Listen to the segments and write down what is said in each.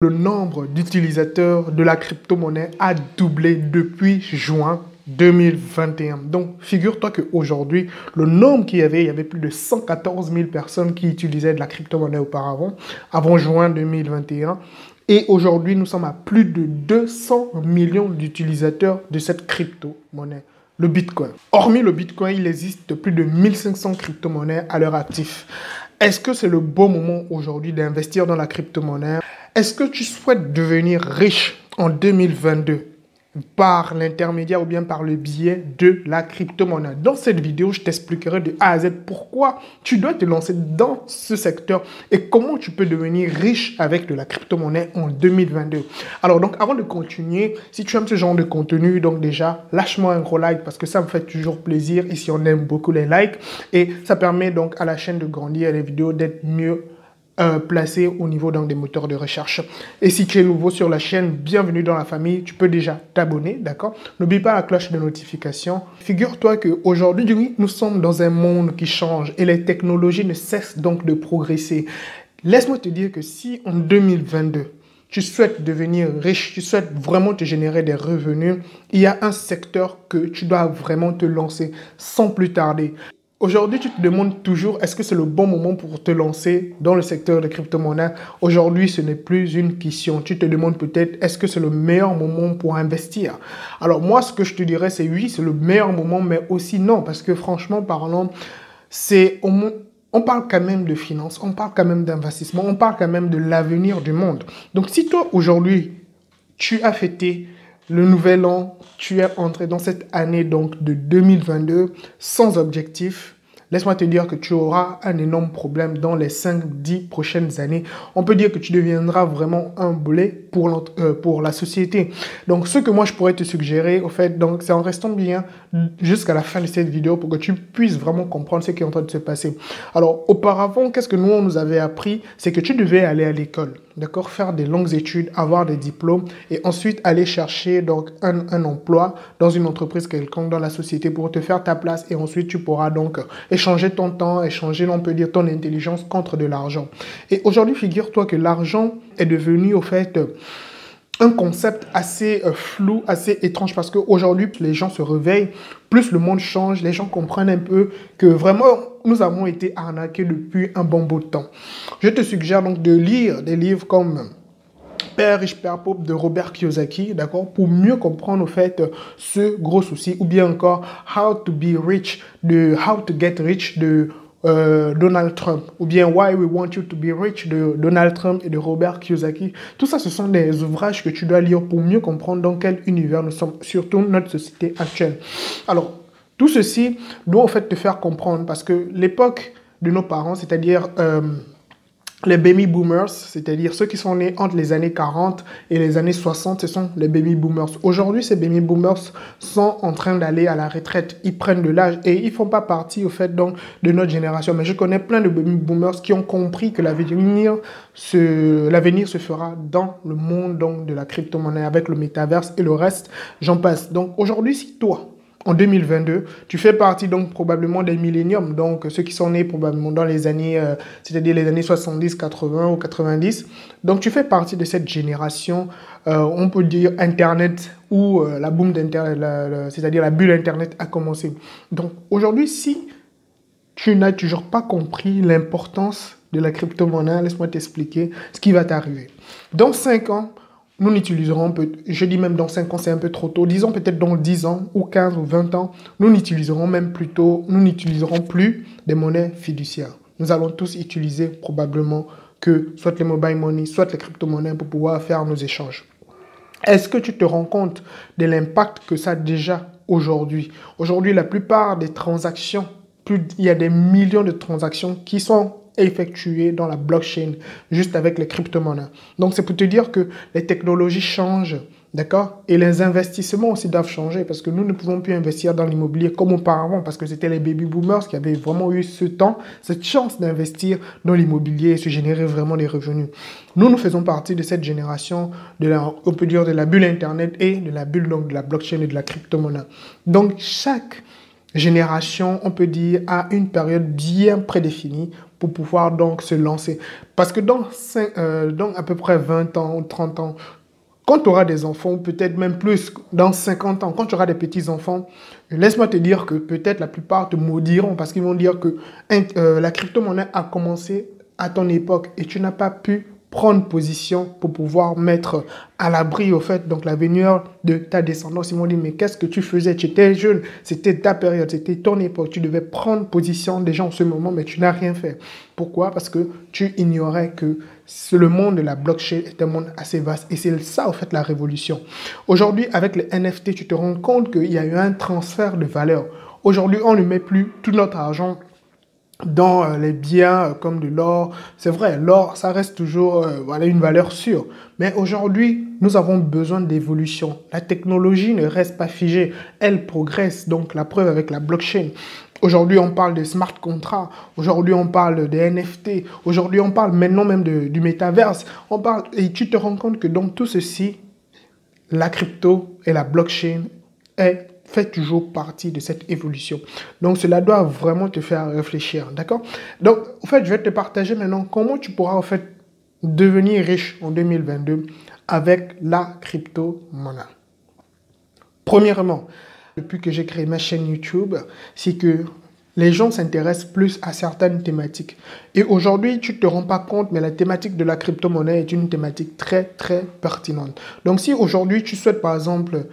Le nombre d'utilisateurs de la crypto-monnaie a doublé depuis juin 2021. Donc, figure-toi qu'aujourd'hui, le nombre qu'il y avait plus de 114 000 personnes qui utilisaient de la crypto-monnaie auparavant, avant juin 2021. Et aujourd'hui, nous sommes à plus de 200 millions d'utilisateurs de cette crypto-monnaie, le Bitcoin. Hormis le Bitcoin, il existe plus de 1500 crypto-monnaies à leur actif. Est-ce que c'est le bon moment aujourd'hui d'investir dans la crypto-monnaie? Est-ce que tu souhaites devenir riche en 2022 par l'intermédiaire ou bien par le biais de la crypto-monnaie? Dans cette vidéo, je t'expliquerai de A à Z pourquoi tu dois te lancer dans ce secteur et comment tu peux devenir riche avec de la crypto-monnaie en 2022. Alors donc, avant de continuer, si tu aimes ce genre de contenu, donc déjà, lâche-moi un gros like parce que ça me fait toujours plaisir. Ici, on aime beaucoup les likes et ça permet donc à la chaîne de grandir, les vidéos d'être mieux placé au niveau donc, des moteurs de recherche. Et si tu es nouveau sur la chaîne, bienvenue dans la famille, tu peux déjà t'abonner, d'accord? N'oublie pas la cloche de notification. Figure-toi qu'aujourd'hui, nous sommes dans un monde qui change et les technologies ne cessent donc de progresser. Laisse-moi te dire que si en 2022, tu souhaites devenir riche, tu souhaites vraiment te générer des revenus, il y a un secteur que tu dois vraiment te lancer sans plus tarder. Aujourd'hui, tu te demandes toujours, est-ce que c'est le bon moment pour te lancer dans le secteur des crypto-monnaies? Aujourd'hui, ce n'est plus une question. Tu te demandes peut-être, est-ce que c'est le meilleur moment pour investir? Alors moi, ce que je te dirais, c'est oui, c'est le meilleur moment, mais aussi non, parce que franchement parlant, on parle quand même de finances, on parle quand même d'investissement, on parle quand même de l'avenir du monde. Donc si toi, aujourd'hui, tu as fêté le nouvel an, tu es entré dans cette année donc de 2022 sans objectif, laisse-moi te dire que tu auras un énorme problème dans les 5-10 prochaines années. On peut dire que tu deviendras vraiment un boulet pour la société. Donc, ce que moi, je pourrais te suggérer, au fait, donc, c'est en restant bien jusqu'à la fin de cette vidéo pour que tu puisses vraiment comprendre ce qui est en train de se passer. Alors, auparavant, qu'est-ce que nous, on nous avait appris? C'est que tu devais aller à l'école, d'accord, faire des longues études, avoir des diplômes et ensuite aller chercher donc un emploi dans une entreprise quelconque dans la société pour te faire ta place et ensuite tu pourras donc échanger ton temps, échanger, on peut dire, ton intelligence contre de l'argent. Et aujourd'hui, figure-toi que l'argent est devenu, au fait, un concept assez flou, assez étrange parce qu'aujourd'hui, les gens se réveillent, plus le monde change, les gens comprennent un peu que vraiment, nous avons été arnaqués depuis un bon bout de temps. Je te suggère donc de lire des livres comme Père riche, Père pauvre de Robert Kiyosaki, d'accord, pour mieux comprendre au fait ce gros souci, ou bien encore How to be rich de How to get rich de Donald Trump, ou bien Why We Want You to Be Rich de Donald Trump et de Robert Kiyosaki. Tout ça, ce sont des ouvrages que tu dois lire pour mieux comprendre dans quel univers nous sommes, surtout notre société actuelle. Alors, tout ceci doit en fait te faire comprendre parce que l'époque de nos parents, c'est-à-dire les baby boomers, c'est-à-dire ceux qui sont nés entre les années 40 et les années 60, ce sont les baby boomers. Aujourd'hui, ces baby boomers sont en train d'aller à la retraite. Ils prennent de l'âge et ils ne font pas partie, au fait, donc, de notre génération. Mais je connais plein de baby boomers qui ont compris que l'avenir se fera dans le monde donc, de la crypto-monnaie avec le métaverse et le reste, j'en passe. Donc aujourd'hui, si toi, en 2022, tu fais partie donc probablement des milléniums, donc ceux qui sont nés probablement dans les années, c'est-à-dire les années 70, 80 ou 90. Donc tu fais partie de cette génération, on peut dire Internet, où la boom d'Internet, c'est-à-dire la bulle Internet a commencé. Donc aujourd'hui, si tu n'as toujours pas compris l'importance de la crypto-monnaie, laisse-moi t'expliquer ce qui va t'arriver. Dans 5 ans, nous n'utiliserons, je dis même dans 5 ans, c'est un peu trop tôt, disons peut-être dans 10 ans ou 15 ou 20 ans, nous n'utiliserons plus des monnaies fiduciaires. Nous allons tous utiliser probablement que soit les mobile money, soit les crypto-monnaies pour pouvoir faire nos échanges. Est-ce que tu te rends compte de l'impact que ça a déjà aujourd'hui? Aujourd'hui, la plupart des transactions, il y a des millions de transactions qui sont effectuées dans la blockchain, juste avec les crypto-monnaies. Donc, c'est pour te dire que les technologies changent, d'accord? Et les investissements aussi doivent changer parce que nous ne pouvons plus investir dans l'immobilier comme auparavant parce que c'était les baby boomers qui avaient vraiment eu ce temps, cette chance d'investir dans l'immobilier et se générer vraiment des revenus. Nous faisons partie de cette génération, on peut dire de la bulle Internet et de la bulle donc, de la blockchain et de la crypto-monnaie. Donc, chaque génération, on peut dire, a une période bien prédéfinie pour pouvoir donc se lancer. Parce que dans à peu près 20 ans ou 30 ans, quand tu auras des enfants, peut-être même plus, dans 50 ans, quand tu auras des petits-enfants, laisse-moi te dire que peut-être la plupart te maudiront parce qu'ils vont dire que la crypto-monnaie a commencé à ton époque et tu n'as pas pu prendre position pour pouvoir mettre à l'abri, au fait, donc l'avenir de ta descendance. Ils m'ont dit, mais qu'est-ce que tu faisais? Tu étais jeune, c'était ta période, c'était ton époque. Tu devais prendre position déjà en ce moment, mais tu n'as rien fait. Pourquoi? Parce que tu ignorais que le monde de la blockchain est un monde assez vaste. Et c'est ça, en fait, la révolution. Aujourd'hui, avec les NFT, tu te rends compte qu'il y a eu un transfert de valeur. Aujourd'hui, on ne met plus tout notre argent dans les biens comme de l'or. C'est vrai, l'or, ça reste toujours voilà, une valeur sûre. Mais aujourd'hui, nous avons besoin d'évolution. La technologie ne reste pas figée, elle progresse. Donc, la preuve avec la blockchain. Aujourd'hui, on parle de smart contracts. Aujourd'hui, on parle des NFT. Aujourd'hui, on parle maintenant même du métaverse. On parle, et tu te rends compte que dans tout ceci, la crypto et la blockchain fait toujours partie de cette évolution. Donc, cela doit vraiment te faire réfléchir, d'accord? Donc, en fait, je vais te partager maintenant comment tu pourras, en fait, devenir riche en 2022 avec la crypto-monnaie. Premièrement, depuis que j'ai créé ma chaîne YouTube, c'est que les gens s'intéressent plus à certaines thématiques. Et aujourd'hui, tu ne te rends pas compte, mais la thématique de la crypto-monnaie est une thématique très, très pertinente. Donc, si aujourd'hui, tu souhaites, par exemple,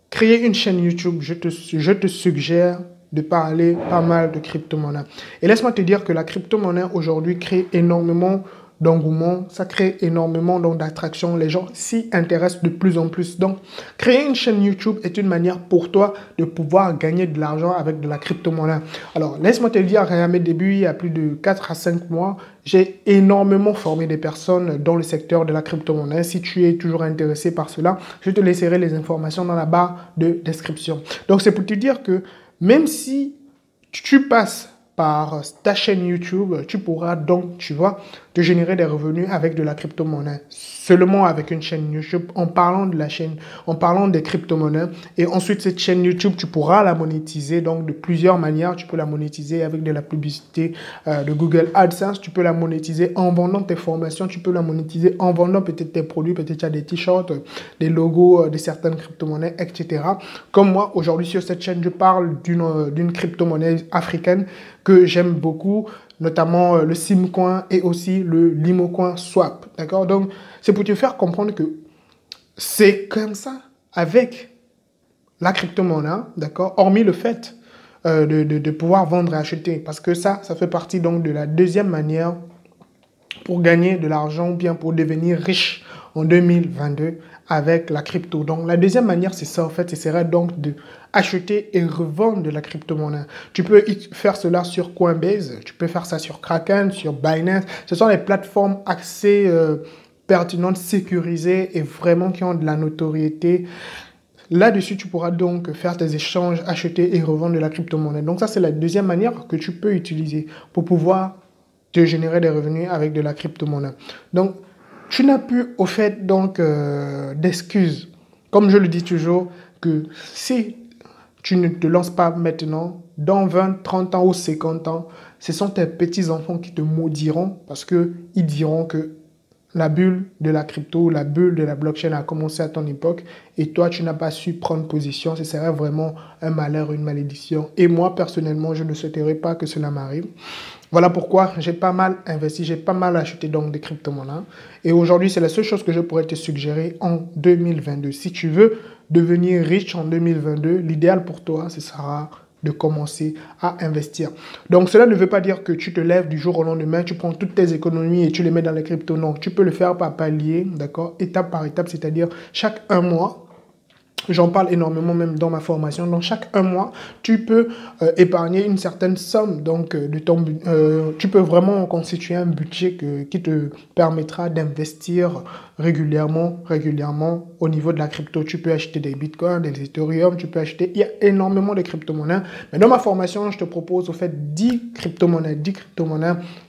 créer une chaîne YouTube, je te suggère de parler pas mal de crypto-monnaie. Et laisse-moi te dire que la crypto-monnaie aujourd'hui crée énormément d'engouement, ça crée énormément d'attraction. Les gens s'y intéressent de plus en plus. Donc, créer une chaîne YouTube est une manière pour toi de pouvoir gagner de l'argent avec de la crypto-monnaie. Alors, laisse-moi te dire, à mes débuts, il y a plus de 4 à 5 mois, j'ai énormément formé des personnes dans le secteur de la crypto-monnaie. Si tu es toujours intéressé par cela, je te laisserai les informations dans la barre de description. Donc, c'est pour te dire que même si tu passes par ta chaîne YouTube, tu pourras donc, tu vois, te générer des revenus avec de la crypto-monnaie. Seulement avec une chaîne YouTube, en parlant de la chaîne, en parlant des crypto-monnaies. Et ensuite, cette chaîne YouTube, tu pourras la monétiser. Donc, de plusieurs manières, tu peux la monétiser avec de la publicité de Google AdSense. Tu peux la monétiser en vendant tes formations. Tu peux la monétiser en vendant peut-être tes produits. Peut-être tu as des t-shirts, des logos de certaines crypto-monnaies, etc. Comme moi, aujourd'hui, sur cette chaîne, je parle d'une crypto-monnaie africaine que j'aime beaucoup, notamment le Simcoin et aussi le Limocoin Swap. D'accord? Donc, c'est pour te faire comprendre que c'est comme ça avec la crypto-monnaie, d'accord? Hormis le fait de pouvoir vendre et acheter. Parce que ça fait partie donc de la deuxième manière pour gagner de l'argent ou bien pour devenir riche en 2022 avec la crypto. Donc, la deuxième manière, c'est ça, en fait, ce serait donc de acheter et revendre de la crypto-monnaie. Tu peux faire cela sur Coinbase, tu peux faire ça sur Kraken, sur Binance. Ce sont des plateformes assez pertinentes, sécurisées et vraiment qui ont de la notoriété. Là-dessus, tu pourras donc faire tes échanges, acheter et revendre de la crypto-monnaie. Donc, ça, c'est la deuxième manière que tu peux utiliser pour pouvoir te générer des revenus avec de la crypto-monnaie. Donc, tu n'as plus, au fait, donc, d'excuses. Comme je le dis toujours, que si tu ne te lances pas maintenant, dans 20, 30 ans ou 50 ans, ce sont tes petits-enfants qui te maudiront parce qu'ils diront que la bulle de la crypto, la bulle de la blockchain a commencé à ton époque et toi, tu n'as pas su prendre position. Ce serait vraiment un malheur, une malédiction. Et moi, personnellement, je ne souhaiterais pas que cela m'arrive. Voilà pourquoi j'ai pas mal investi, j'ai pas mal acheté donc des crypto-monnaies. Et aujourd'hui, c'est la seule chose que je pourrais te suggérer en 2022. Si tu veux devenir riche en 2022, l'idéal pour toi, ce sera de commencer à investir. Donc, cela ne veut pas dire que tu te lèves du jour au lendemain, tu prends toutes tes économies et tu les mets dans les cryptos. Non, tu peux le faire par palier, d'accord, étape par étape, c'est-à-dire chaque un mois. J'en parle énormément même dans ma formation. Donc, chaque un mois, tu peux épargner une certaine somme. Donc, tu peux vraiment constituer un budget qui te permettra d'investir régulièrement au niveau de la crypto. Tu peux acheter des bitcoins, des ethereum, tu peux acheter... Il y a énormément de crypto-monnaies. Mais dans ma formation, je te propose au fait 10 crypto-monnaies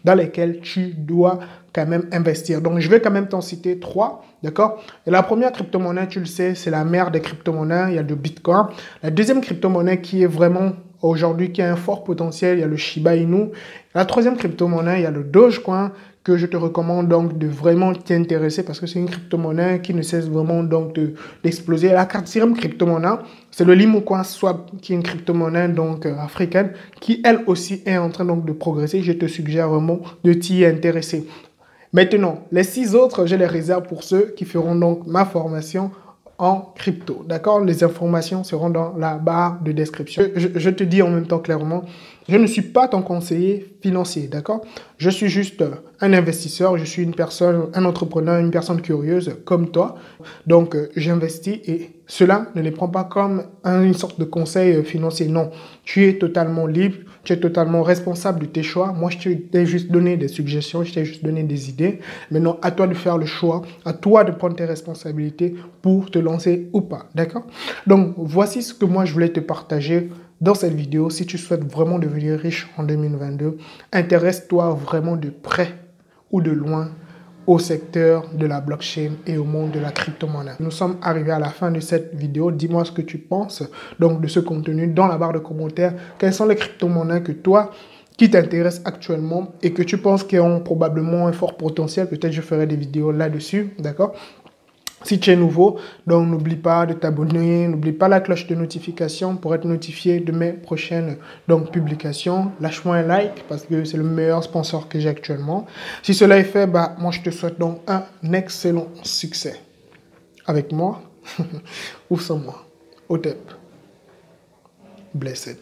dans lesquelles tu dois quand même investir. Donc, je vais quand même t'en citer 3, d'accord? Et la première crypto-monnaie, tu le sais, c'est la mère des crypto-monnaies. Il y a le Bitcoin. La deuxième crypto-monnaie qui est vraiment aujourd'hui qui a un fort potentiel. Il y a le Shiba Inu. La troisième crypto-monnaie, il y a le Dogecoin que je te recommande donc de vraiment t'y intéresser parce que c'est une crypto-monnaie qui ne cesse vraiment donc d'exploser. La quatrième crypto-monnaie, c'est le Limocoin Swap qui est une crypto-monnaie donc africaine qui elle aussi est en train donc de progresser. Je te suggère vraiment de t'y intéresser. Maintenant, les 6 autres, je les réserve pour ceux qui feront donc ma formation en crypto. D'accord? Les informations seront dans la barre de description. Je te dis en même temps clairement, je ne suis pas ton conseiller financier. D'accord? Je suis juste un investisseur, je suis une personne, un entrepreneur, une personne curieuse comme toi. Donc, j'investis et cela ne les prend pas comme une sorte de conseil financier. Non, tu es totalement libre, tu es totalement responsable de tes choix. Moi, je t'ai juste donné des suggestions, je t'ai juste donné des idées. Maintenant, à toi de faire le choix, à toi de prendre tes responsabilités pour te lancer ou pas. D'accord? Donc, voici ce que moi, je voulais te partager dans cette vidéo. Si tu souhaites vraiment devenir riche en 2022, intéresse-toi vraiment de près ou de loin au secteur de la blockchain et au monde de la crypto-monnaie. Nous sommes arrivés à la fin de cette vidéo. Dis-moi ce que tu penses donc de ce contenu dans la barre de commentaires. Quelles sont les crypto-monnaies que toi, qui t'intéressent actuellement et que tu penses qu'elles ont probablement un fort potentiel? Peut-être je ferai des vidéos là-dessus, d'accord? Si tu es nouveau, donc n'oublie pas de t'abonner, n'oublie pas la cloche de notification pour être notifié de mes prochaines publications. Lâche-moi un like parce que c'est le meilleur sponsor que j'ai actuellement. Si cela est fait, moi je te souhaite donc un excellent succès. Avec moi ou sans moi. Au top. Blessed.